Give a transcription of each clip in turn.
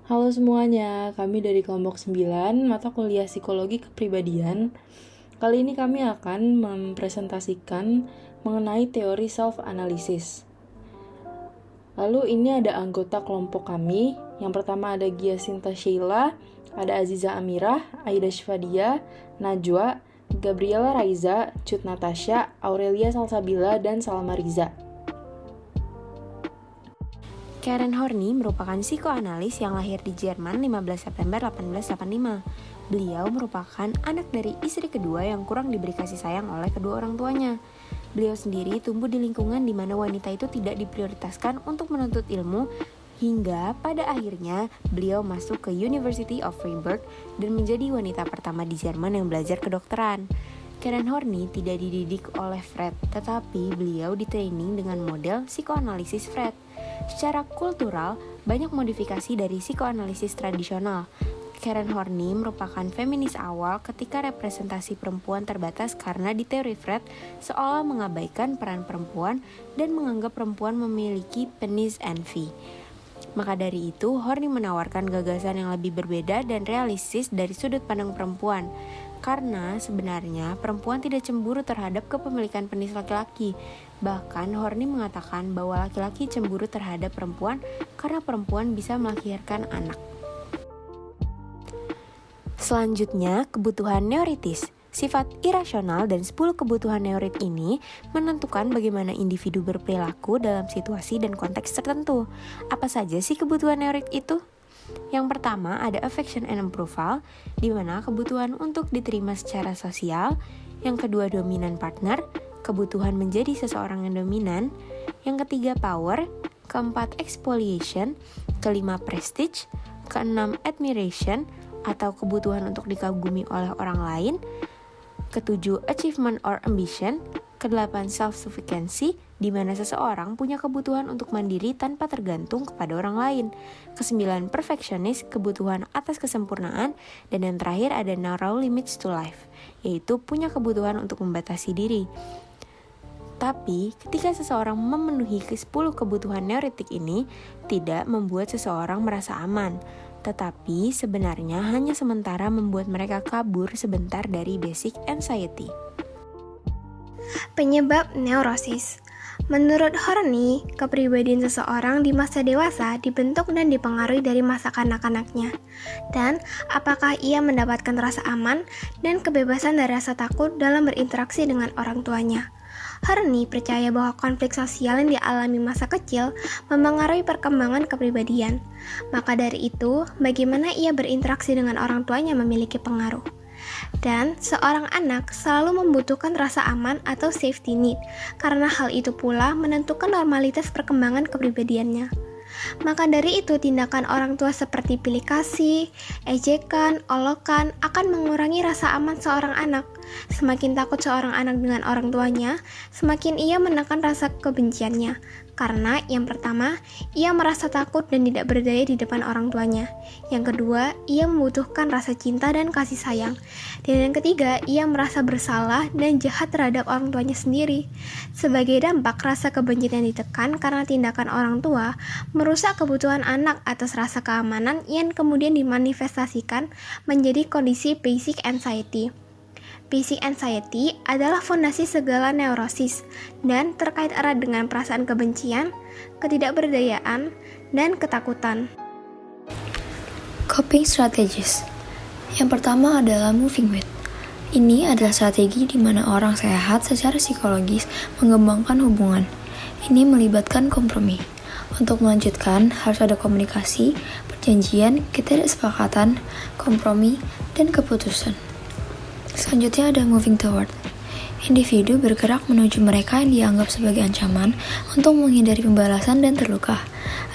Halo semuanya, kami dari kelompok 9, mata kuliah Psikologi Kepribadian. Kali ini kami akan mempresentasikan mengenai teori self-analysis. Lalu ini ada anggota kelompok kami. Yang pertama ada Giasinta Sheila, ada Aziza Amirah, Aida Syfadia, Najwa, Gabriela Raiza, Cut Natasha, Aurelia Salsabila, dan Salma Riza. Karen Horney merupakan psikoanalis yang lahir di Jerman 15 September 1885. Beliau merupakan anak dari istri kedua yang kurang diberi kasih sayang oleh kedua orang tuanya. Beliau sendiri tumbuh di lingkungan di mana wanita itu tidak diprioritaskan untuk menuntut ilmu, hingga pada akhirnya beliau masuk ke University of Freiburg dan menjadi wanita pertama di Jerman yang belajar kedokteran. Karen Horney tidak dididik oleh Freud, tetapi beliau ditraining dengan model psikoanalisis Freud. Secara kultural, banyak modifikasi dari psikoanalisis tradisional. Karen Horney merupakan feminis awal ketika representasi perempuan terbatas karena di teori Freud seolah mengabaikan peran perempuan dan menganggap perempuan memiliki penis envy. Maka dari itu, Horney menawarkan gagasan yang lebih berbeda dan realistis dari sudut pandang perempuan. Karena sebenarnya perempuan tidak cemburu terhadap kepemilikan penis laki-laki. Bahkan Horney mengatakan bahwa laki-laki cemburu terhadap perempuan karena perempuan bisa melahirkan anak. Selanjutnya, kebutuhan neuritis. Sifat irasional dan 10 kebutuhan neurit ini menentukan bagaimana individu berperilaku dalam situasi dan konteks tertentu. Apa saja sih kebutuhan neurit itu? Yang pertama ada affection and approval, di mana kebutuhan untuk diterima secara sosial. Yang kedua dominant partner, kebutuhan menjadi seseorang yang dominan. Yang ketiga power, keempat expoliation, kelima prestige, keenam admiration atau kebutuhan untuk dikagumi oleh orang lain. Ketujuh achievement or ambition, kedelapan self-sufficiency, di mana seseorang punya kebutuhan untuk mandiri tanpa tergantung kepada orang lain. Kesembilan perfectionist, kebutuhan atas kesempurnaan. Dan yang terakhir ada narrow limits to life, yaitu punya kebutuhan untuk membatasi diri. Tapi ketika seseorang memenuhi ke-10 kebutuhan neurotik ini, tidak membuat seseorang merasa aman, tetapi sebenarnya hanya sementara membuat mereka kabur sebentar dari basic anxiety. Penyebab neurosis. Menurut Horney, kepribadian seseorang di masa dewasa dibentuk dan dipengaruhi dari masa kanak-kanaknya. Dan apakah ia mendapatkan rasa aman dan kebebasan dari rasa takut dalam berinteraksi dengan orang tuanya. Horney percaya bahwa konflik sosial yang dialami masa kecil memengaruhi perkembangan kepribadian. Maka dari itu, bagaimana ia berinteraksi dengan orang tuanya memiliki pengaruh. Dan seorang anak selalu membutuhkan rasa aman atau safety need, karena hal itu pula menentukan normalitas perkembangan kepribadiannya. Maka dari itu, tindakan orang tua seperti pilih kasih, ejekan, olokan akan mengurangi rasa aman seorang anak. Semakin takut seorang anak dengan orang tuanya, semakin ia menekan rasa kebenciannya. Karena yang pertama, ia merasa takut dan tidak berdaya di depan orang tuanya. Yang kedua, ia membutuhkan rasa cinta dan kasih sayang. Dan yang ketiga, ia merasa bersalah dan jahat terhadap orang tuanya sendiri. Sebagai dampak, rasa kebencian yang ditekan karena tindakan orang tua merusak kebutuhan anak atas rasa keamanan yang kemudian dimanifestasikan menjadi kondisi basic anxiety. Basic anxiety adalah fondasi segala neurosis dan terkait erat dengan perasaan kebencian, ketidakberdayaan, dan ketakutan. Coping strategies. Yang pertama adalah moving with. Ini adalah strategi di mana orang sehat secara psikologis mengembangkan hubungan. Ini melibatkan kompromi. Untuk melanjutkan, harus ada komunikasi, perjanjian, ketidaksepakatan, kompromi, dan keputusan. Selanjutnya ada moving toward. Individu bergerak menuju mereka yang dianggap sebagai ancaman untuk menghindari pembalasan dan terluka.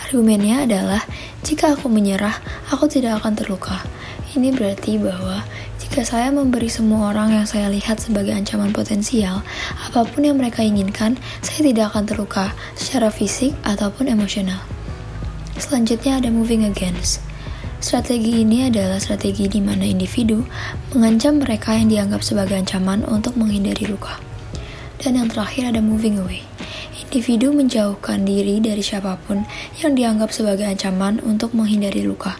Argumennya adalah, jika aku menyerah, aku tidak akan terluka. Ini berarti bahwa jika saya memberi semua orang yang saya lihat sebagai ancaman potensial, apapun yang mereka inginkan, saya tidak akan terluka secara fisik ataupun emosional. Selanjutnya ada moving against. Strategi ini adalah strategi di mana individu mengancam mereka yang dianggap sebagai ancaman untuk menghindari luka. Dan yang terakhir ada moving away. Individu menjauhkan diri dari siapapun yang dianggap sebagai ancaman untuk menghindari luka.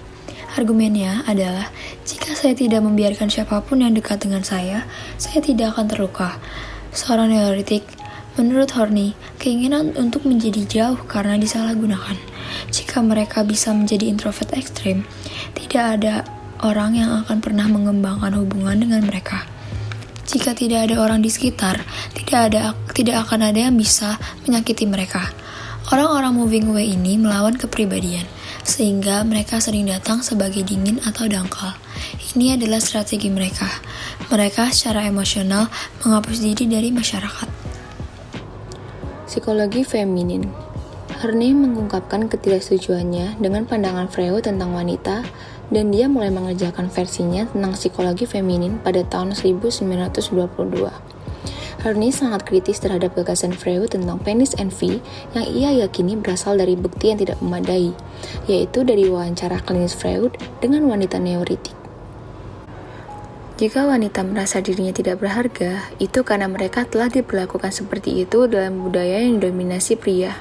Argumennya adalah, jika saya tidak membiarkan siapapun yang dekat dengan saya tidak akan terluka. Seorang neurotik, menurut Horney, keinginan untuk menjadi jauh karena disalahgunakan. Jika mereka bisa menjadi introvert ekstrem, tidak ada orang yang akan pernah mengembangkan hubungan dengan mereka. Jika tidak ada orang di sekitar, tidak akan ada yang bisa menyakiti mereka. Orang-orang moving away ini melawan kepribadian, sehingga mereka sering datang sebagai dingin atau dangkal. Ini adalah strategi mereka. Mereka secara emosional menghapus diri dari masyarakat. Psikologi feminin. Horney mengungkapkan ketidaksetujuannya dengan pandangan Freud tentang wanita, dan dia mulai mengerjakan versinya tentang psikologi feminin pada tahun 1922. Horney sangat kritis terhadap gagasan Freud tentang penis envy yang ia yakini berasal dari bukti yang tidak memadai, yaitu dari wawancara klinis Freud dengan wanita neurotik. Jika wanita merasa dirinya tidak berharga, itu karena mereka telah diperlakukan seperti itu dalam budaya yang didominasi pria.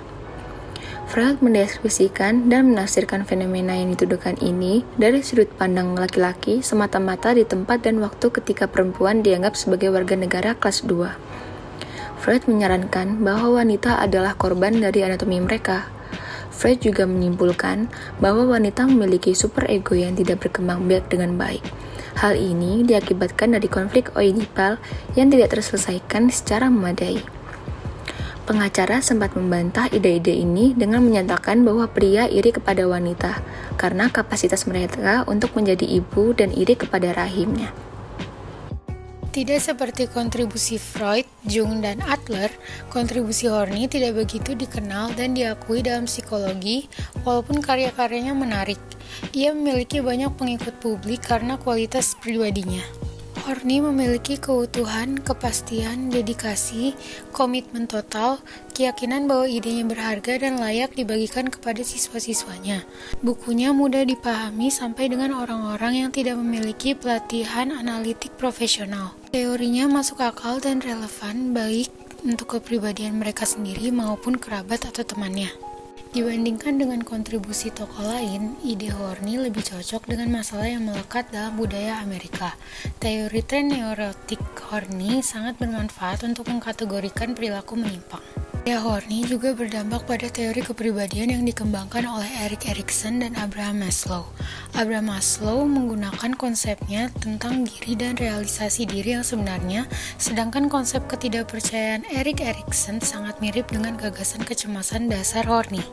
Freud mendeskripsikan dan menafsirkan fenomena yang dituduhkan ini dari sudut pandang laki-laki semata-mata di tempat dan waktu ketika perempuan dianggap sebagai warga negara kelas 2. Freud menyarankan bahwa wanita adalah korban dari anatomi mereka. Freud juga menyimpulkan bahwa wanita memiliki superego yang tidak berkembang biak dengan baik. Hal ini diakibatkan dari konflik oedipal yang tidak terselesaikan secara memadai. Pengacara sempat membantah ide-ide ini dengan menyatakan bahwa pria iri kepada wanita karena kapasitas mereka untuk menjadi ibu dan iri kepada rahimnya. Tidak seperti kontribusi Freud, Jung, dan Adler, kontribusi Horney tidak begitu dikenal dan diakui dalam psikologi, walaupun karya-karyanya menarik. Ia memiliki banyak pengikut publik karena kualitas pribadinya. Horney memiliki keutuhan, kepastian, dedikasi, komitmen total, keyakinan bahwa idenya berharga dan layak dibagikan kepada siswa-siswanya. Bukunya mudah dipahami sampai dengan orang-orang yang tidak memiliki pelatihan analitik profesional. Teorinya masuk akal dan relevan baik untuk kepribadian mereka sendiri maupun kerabat atau temannya. Dibandingkan dengan kontribusi tokoh lain, ide Horney lebih cocok dengan masalah yang melekat dalam budaya Amerika. Teori tren neurotik Horney sangat bermanfaat untuk mengkategorikan perilaku menyimpang. Ide Horney juga berdampak pada teori kepribadian yang dikembangkan oleh Erik Erikson dan Abraham Maslow. Abraham Maslow menggunakan konsepnya tentang diri dan realisasi diri yang sebenarnya, sedangkan konsep ketidakpercayaan Erik Erikson sangat mirip dengan gagasan kecemasan dasar Horney.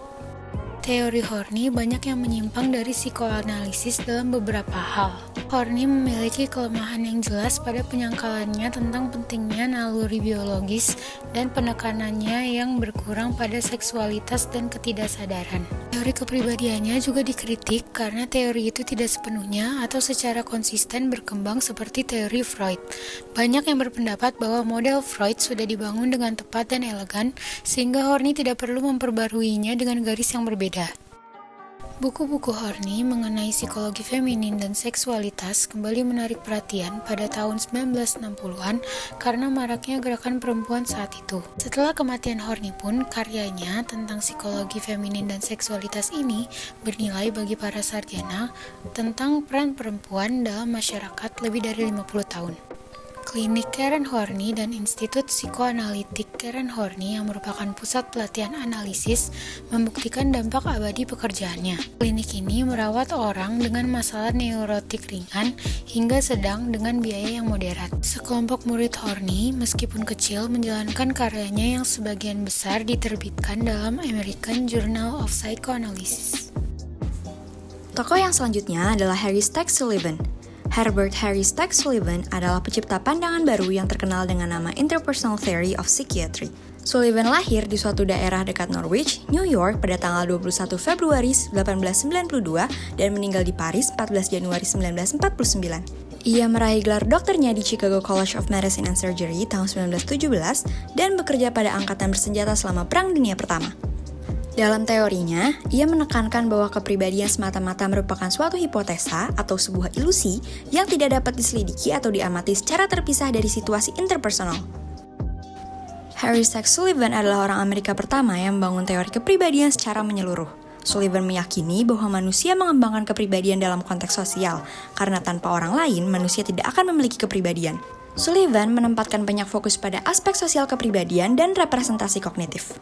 Teori Horney banyak yang menyimpang dari psikoanalisis dalam beberapa hal. Horney memiliki kelemahan yang jelas pada penyangkalannya tentang pentingnya naluri biologis dan penekanannya yang berkurang pada seksualitas dan ketidaksadaran. Teori kepribadiannya juga dikritik karena teori itu tidak sepenuhnya atau secara konsisten berkembang seperti teori Freud. Banyak yang berpendapat bahwa model Freud sudah dibangun dengan tepat dan elegan, sehingga Horney tidak perlu memperbaruinya dengan garis yang berbeda. Buku-buku Horney mengenai psikologi feminin dan seksualitas kembali menarik perhatian pada tahun 1960-an karena maraknya gerakan perempuan saat itu. Setelah kematian Horney pun, karyanya tentang psikologi feminin dan seksualitas ini bernilai bagi para sarjana tentang peran perempuan dalam masyarakat lebih dari 50 tahun. Klinik Karen Horney dan Institut Psikoanalitik Karen Horney yang merupakan pusat pelatihan analisis membuktikan dampak abadi pekerjaannya. Klinik ini merawat orang dengan masalah neurotik ringan hingga sedang dengan biaya yang moderat. Sekelompok murid Horney, meskipun kecil, menjalankan karyanya yang sebagian besar diterbitkan dalam American Journal of Psychoanalysis. Tokoh yang selanjutnya adalah Harry Stack Sullivan. Herbert Harry Stack Sullivan adalah pencipta pandangan baru yang terkenal dengan nama Interpersonal Theory of Psychiatry. Sullivan lahir di suatu daerah dekat Norwich, New York pada tanggal 21 Februari 1892 dan meninggal di Paris 14 Januari 1949. Ia meraih gelar dokternya di Chicago College of Medicine and Surgery tahun 1917 dan bekerja pada angkatan bersenjata selama Perang Dunia Pertama. Dalam teorinya, ia menekankan bahwa kepribadian semata-mata merupakan suatu hipotesa atau sebuah ilusi yang tidak dapat diselidiki atau diamati secara terpisah dari situasi interpersonal. Harry Stack Sullivan adalah orang Amerika pertama yang membangun teori kepribadian secara menyeluruh. Sullivan meyakini bahwa manusia mengembangkan kepribadian dalam konteks sosial, karena tanpa orang lain, manusia tidak akan memiliki kepribadian. Sullivan menempatkan banyak fokus pada aspek sosial kepribadian dan representasi kognitif.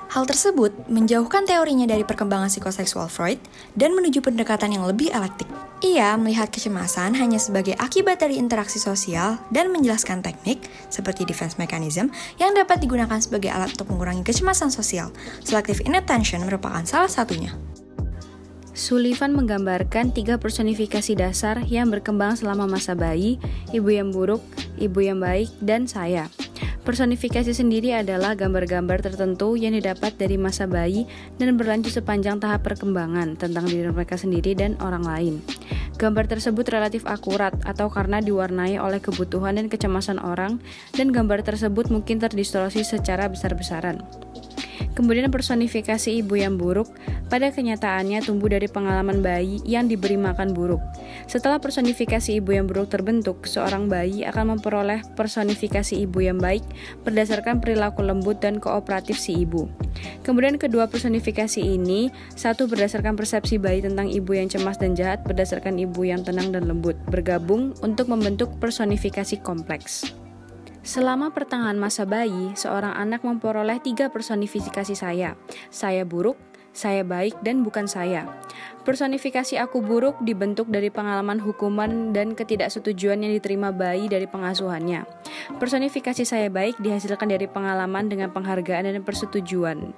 Hal tersebut menjauhkan teorinya dari perkembangan psikoseksual Freud dan menuju pendekatan yang lebih elektik. Ia melihat kecemasan hanya sebagai akibat dari interaksi sosial dan menjelaskan teknik seperti defense mechanism yang dapat digunakan sebagai alat untuk mengurangi kecemasan sosial. Selective inattention merupakan salah satunya. Sullivan menggambarkan 3 personifikasi dasar yang berkembang selama masa bayi, ibu yang buruk, ibu yang baik, dan saya. Personifikasi sendiri adalah gambar-gambar tertentu yang didapat dari masa bayi dan berlanjut sepanjang tahap perkembangan tentang diri mereka sendiri dan orang lain. Gambar tersebut relatif akurat atau karena diwarnai oleh kebutuhan dan kecemasan orang, dan gambar tersebut mungkin terdistorsi secara besar-besaran. Kemudian personifikasi ibu yang buruk pada kenyataannya tumbuh dari pengalaman bayi yang diberi makan buruk. Setelah personifikasi ibu yang buruk terbentuk, seorang bayi akan memperoleh personifikasi ibu yang baik berdasarkan perilaku lembut dan kooperatif si ibu. Kemudian kedua personifikasi ini, satu berdasarkan persepsi bayi tentang ibu yang cemas dan jahat berdasarkan ibu yang tenang dan lembut, bergabung untuk membentuk personifikasi kompleks. Selama pertengahan masa bayi, seorang anak memperoleh 3 personifikasi saya buruk, saya baik, dan bukan saya. Personifikasi aku buruk dibentuk dari pengalaman hukuman dan ketidaksetujuan yang diterima bayi dari pengasuhannya. Personifikasi saya baik dihasilkan dari pengalaman dengan penghargaan dan persetujuan.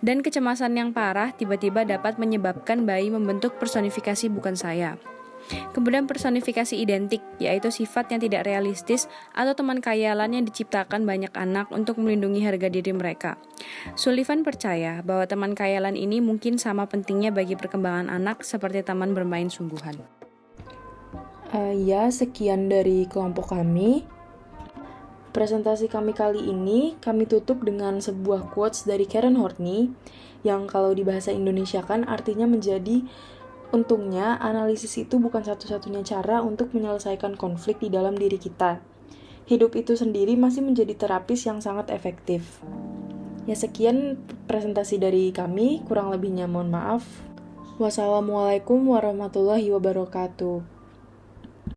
Dan kecemasan yang parah tiba-tiba dapat menyebabkan bayi membentuk personifikasi bukan saya. Kemudian personifikasi identik, yaitu sifat yang tidak realistis atau teman khayalan yang diciptakan banyak anak untuk melindungi harga diri mereka. Sullivan percaya bahwa teman khayalan ini mungkin sama pentingnya bagi perkembangan anak seperti taman bermain sungguhan. Sekian dari kelompok kami. Presentasi kami kali ini kami tutup dengan sebuah quotes dari Karen Horney yang kalau di bahasa Indonesia kan artinya menjadi untungnya, analisis itu bukan satu-satunya cara untuk menyelesaikan konflik di dalam diri kita. Hidup itu sendiri masih menjadi terapis yang sangat efektif. Ya sekian presentasi dari kami, kurang lebihnya mohon maaf. Wassalamualaikum warahmatullahi wabarakatuh.